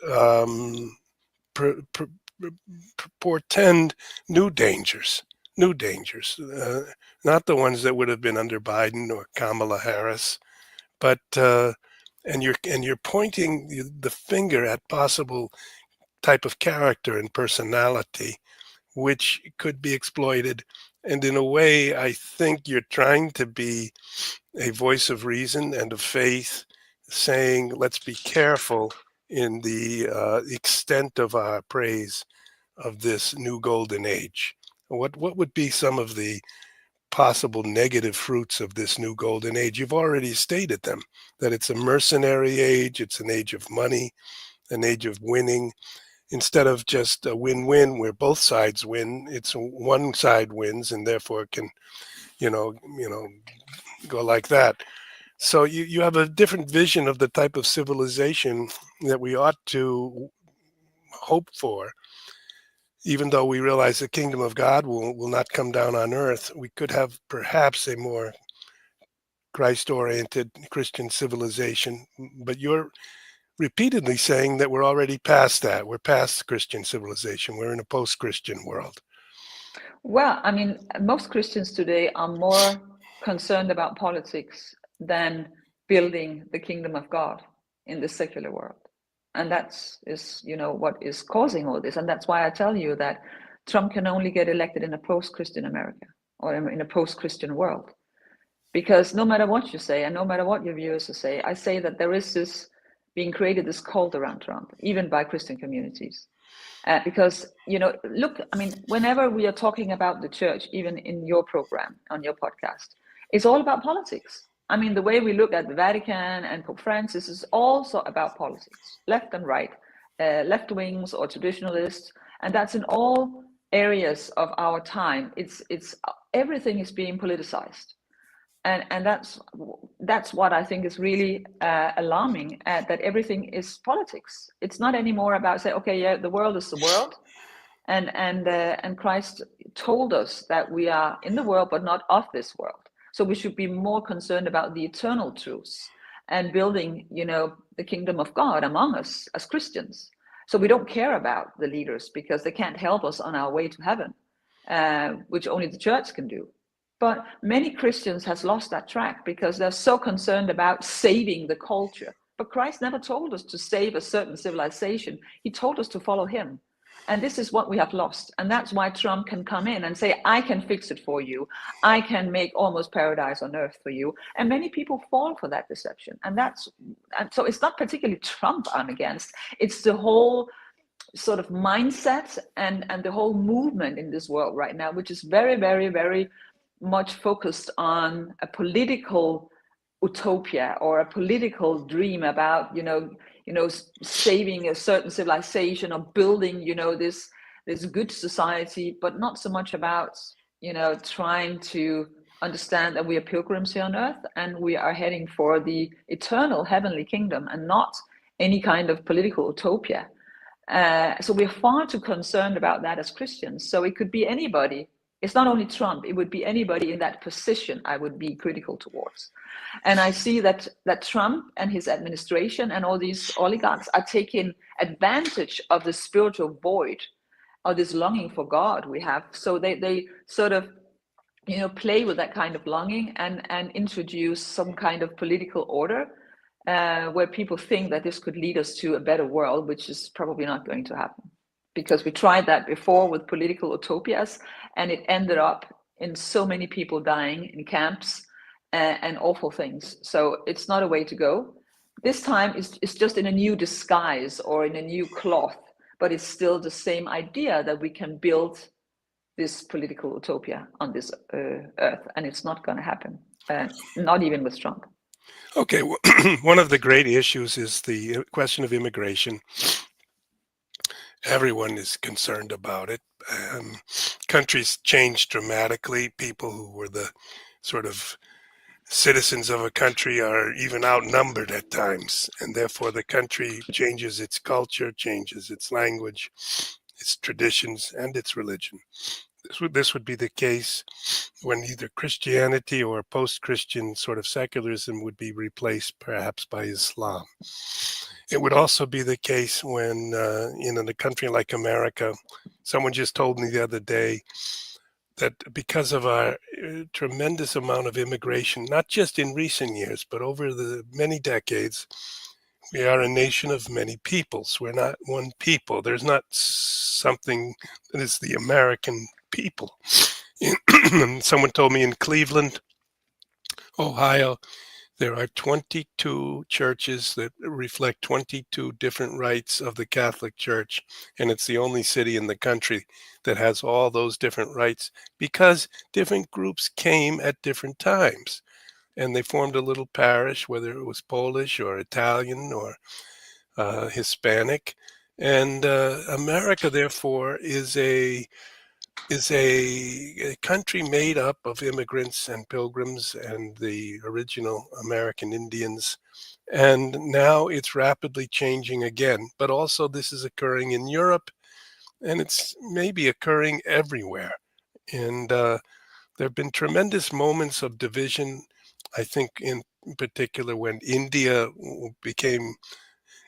portend new dangers, not the ones that would have been under Biden or Kamala Harris, but and you're pointing the finger at possible type of character and personality which could be exploited. And in a way, I think you're trying to be a voice of reason and of faith, saying, let's be careful in the extent of our praise of this new golden age. What would be some of the possible negative fruits of this new golden age? You've already stated them, that it's a mercenary age, it's an age of money, an age of winning. Instead of just a win-win where both sides win, it's one side wins and therefore can, go like that. So you have a different vision of the type of civilization that we ought to hope for. Even though we realize the kingdom of God will not come down on earth, we could have perhaps a more Christ-oriented Christian civilization. But you're repeatedly saying that we're already past that. We're past Christian civilization. We're in a post-Christian world. Well, I mean, most Christians today are more concerned about politics than building the kingdom of God in the secular world. And is what is causing all this. And that's why I tell you that Trump can only get elected in a post-Christian America or in a post-Christian world. Because no matter what you say, and no matter what your viewers say, I say that there is this being created, this cult around Trump, even by Christian communities. Because, look, I mean, whenever we are talking about the church, even in your program, on your podcast, it's all about politics. I mean, the way we look at the Vatican and Pope Francis is also about politics, left and right, left wings or traditionalists, and that's in all areas of our time. It's everything is being politicized, and that's what I think is really alarming. That everything is politics. It's not anymore about say, okay, yeah, the world is the world, and Christ told us that we are in the world but not of this world. So we should be more concerned about the eternal truths and building, the kingdom of God among us as Christians. So we don't care about the leaders because they can't help us on our way to heaven, which only the church can do. But many Christians has lost that track because they're so concerned about saving the culture. But Christ never told us to save a certain civilization. He told us to follow him. And this is what we have lost. And that's why Trump can come in and say, I can fix it for you. I can make almost paradise on earth for you. And many people fall for that deception. And so it's not particularly Trump I'm against. It's the whole sort of mindset and the whole movement in this world right now, which is very, very, very much focused on a political utopia or a political dream about, saving a certain civilization or building, this good society, but not so much about, trying to understand that we are pilgrims here on earth and we are heading for the eternal heavenly kingdom and not any kind of political utopia. So we're far too concerned about that as Christians. So it could be anybody. It's not only Trump, it would be anybody in that position I would be critical towards. And I see that Trump and his administration and all these oligarchs are taking advantage of the spiritual void, of this longing for God we have. So they sort of, play with that kind of longing and introduce some kind of political order where people think that this could lead us to a better world, which is probably not going to happen. Because we tried that before with political utopias, and it ended up in so many people dying in camps and awful things. So it's not a way to go. This time it's just in a new disguise or in a new cloth, but it's still the same idea that we can build this political utopia on this earth, and it's not going to happen, not even with Trump. Okay, well, one of the great issues is the question of immigration. Everyone is concerned about it. Countries change dramatically. People who were the sort of citizens of a country are even outnumbered at times, and therefore the country changes its culture, changes its language, its traditions, and its religion. This would be the case when either Christianity or post-Christian sort of secularism would be replaced perhaps by Islam. It would also be the case when, in a country like America, someone just told me the other day that because of our tremendous amount of immigration, not just in recent years, but over the many decades, we are a nation of many peoples. We're not one people. There's not something that is the American people. Someone told me in Cleveland, Ohio, there are 22 churches that reflect 22 different rites of the Catholic Church, and it's the only city in the country that has all those different rites because different groups came at different times, and they formed a little parish, whether it was Polish or Italian or Hispanic. And America, therefore, is a country made up of immigrants and pilgrims and the original American Indians. And now it's rapidly changing again. But also this is occurring in Europe, and it's maybe occurring everywhere. And there have been tremendous moments of division, I think in particular when India became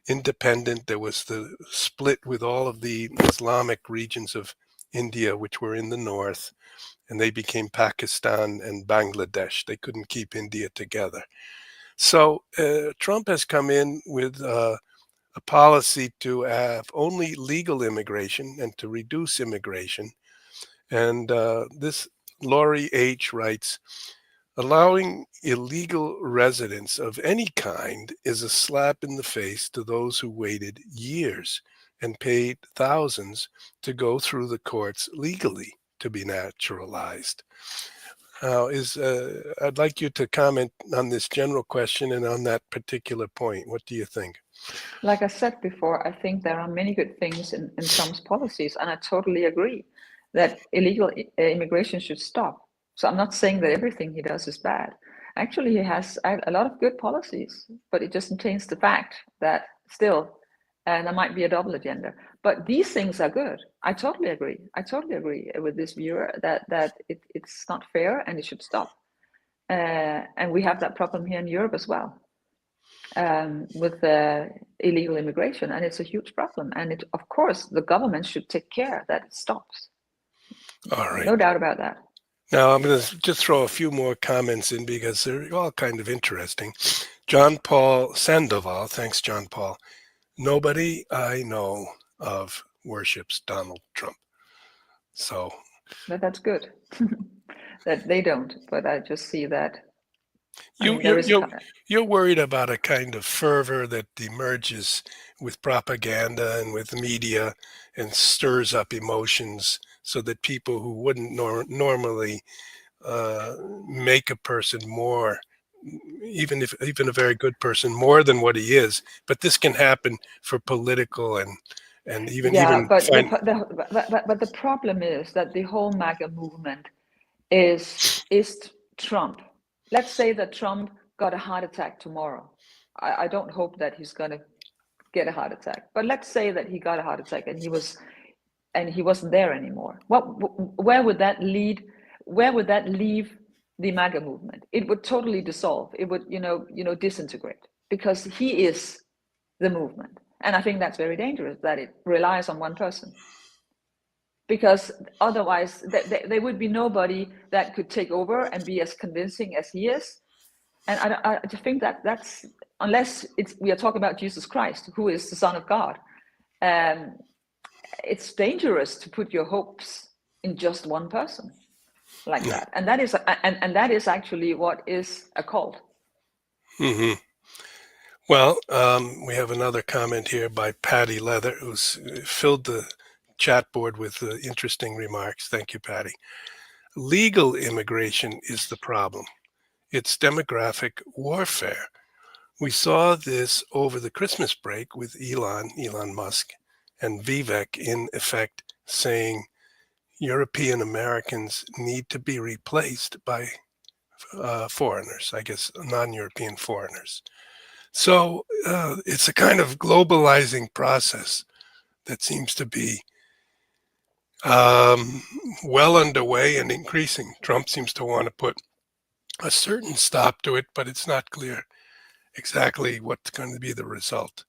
independent. There was the split with all of the Islamic regions of India, which were in the north, and they became Pakistan and Bangladesh. They couldn't keep India together. So Trump has come in with a policy to have only legal immigration and to reduce immigration. And this Laurie H. writes, allowing illegal residence of any kind is a slap in the face to those who waited years and paid thousands to go through the courts legally to be naturalized. I'd like you to comment on this general question and on that particular point. What do you think? Like I said before, I think there are many good things in Trump's policies, and I totally agree that illegal immigration should stop. So I'm not saying that everything he does is bad. Actually, he has a lot of good policies, but it doesn't change the fact that still there might be a double agenda. But these things are good. I totally agree. I totally agree with this viewer that it's not fair and it should stop. And we have that problem here in Europe as well with illegal immigration, and it's a huge problem. And of course, the government should take care that it stops. All right. No doubt about that. Now, I'm going to just throw a few more comments in because they're all kind of interesting. John Paul Sandoval, thanks, John Paul. Nobody I know of worships Donald Trump. So But that's good that they don't. But I just see that. I you mean, there you is. you you're worried about a kind of fervor that emerges with propaganda and with media and stirs up emotions so that people who wouldn't normally uh, make a person more, even a very good person, more than what he is. But this can happen for political and Yeah, even but the problem is that the whole MAGA movement is Trump. Let's say that Trump got a heart attack tomorrow. I don't hope that he's going to get a heart attack, but let's say that he got a heart attack and he wasn't there anymore. Where would that lead? Where would that leave the MAGA movement? It would totally dissolve. It would, disintegrate because he is the movement. And I think that's very dangerous that it relies on one person. Because otherwise, there would be nobody that could take over and be as convincing as he is. And I think that's unless we are talking about Jesus Christ, who is the Son of God. It's dangerous to put your hopes in just one person like that, and that is actually what is a cult. Mm-hmm. Well, we have another comment here by Patty Leather, who's filled the chat board with interesting remarks. Thank you, Patty. Legal immigration is the problem. It's demographic warfare. We saw this over the Christmas break with Elon Musk, and Vivek in effect saying European Americans need to be replaced by foreigners, I guess non-European foreigners. So it's a kind of globalizing process that seems to be well underway and increasing. Trump seems to want to put a certain stop to it, but it's not clear exactly what's going to be the result.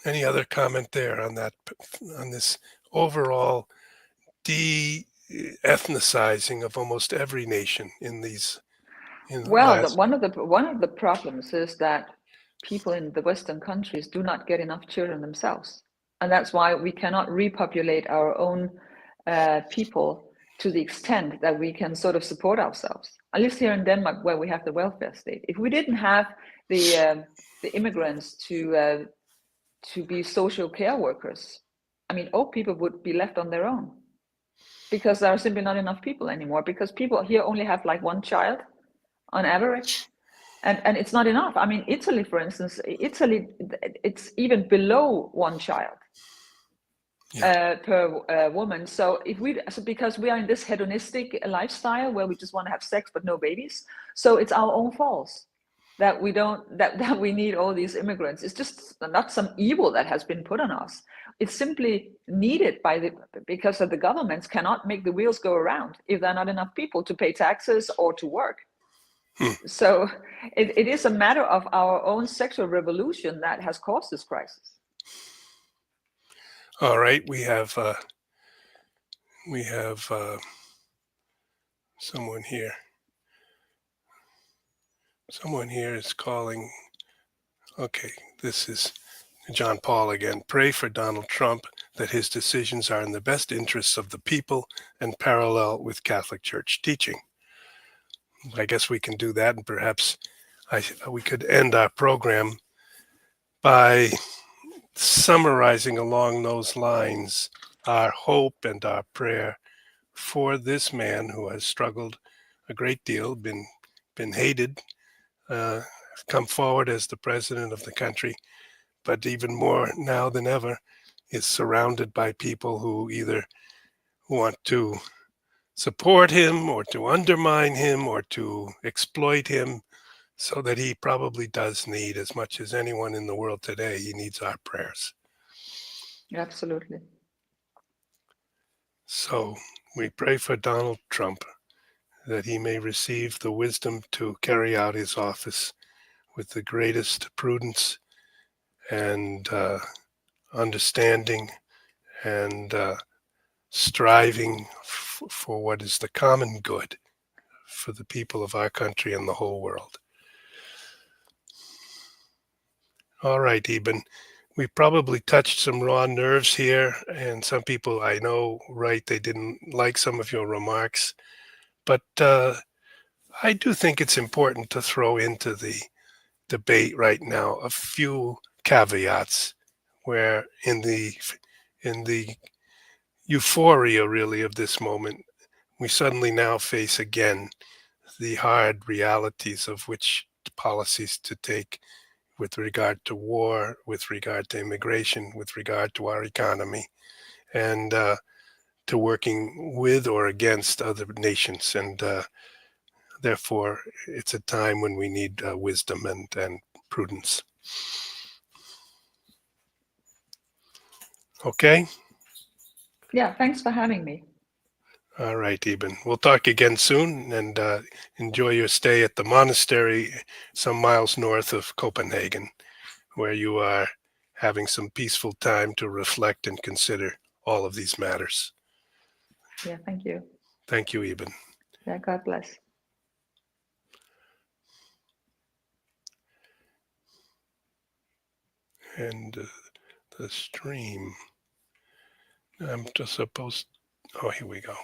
Any other comment there on that, on this overall de-ethnicizing of almost every nation in these? Well, one of the problems is that people in the Western countries do not get enough children themselves, and that's why we cannot repopulate our own people to the extent that we can sort of support ourselves. At least here in Denmark, where we have the welfare state, if we didn't have the immigrants to be social care workers, I mean, old people would be left on their own because there are simply not enough people anymore. Because people here only have like one child on average, and it's not enough. I mean, Italy, for instance, it's even below one child per woman. So because we are in this hedonistic lifestyle where we just want to have sex but no babies, so it's our own fault that we don't that we need all these immigrants. It's just not some evil that has been put on us. It's simply needed because of the governments cannot make the wheels go around if there are not enough people to pay taxes or to work. So it is a matter of our own sexual revolution that has caused this crisis. All right, we have someone here. Someone here is calling. Okay, this is John Paul again. Pray for Donald Trump that his decisions are in the best interests of the people and parallel with Catholic Church teaching. I guess we can do that, and perhaps we could end our program by summarizing along those lines our hope and our prayer for this man who has struggled a great deal, been hated, come forward as the president of the country, but even more now than ever is surrounded by people who either want to support him or to undermine him or to exploit him, so that he probably does need, as much as anyone in the world today, he needs our prayers. Absolutely. So we pray for Donald Trump that he may receive the wisdom to carry out his office with the greatest prudence and understanding and striving for what is the common good for the people of our country and the whole world. All right, Eben. We probably touched some raw nerves here, and some people I know, right, they didn't like some of your remarks. But I do think it's important to throw into the debate right now a few caveats where in the euphoria really of this moment, we suddenly now face again the hard realities of which policies to take with regard to war, with regard to immigration, with regard to our economy, and to working with or against other nations. And therefore, it's a time when we need wisdom and prudence. Okay? Yeah, thanks for having me. All right, Eben. We'll talk again soon, and enjoy your stay at the monastery some miles north of Copenhagen, where you are having some peaceful time to reflect and consider all of these matters. Yeah, thank you. Thank you, Eben. Yeah, God bless. And the stream, I'm just supposed, oh, here we go.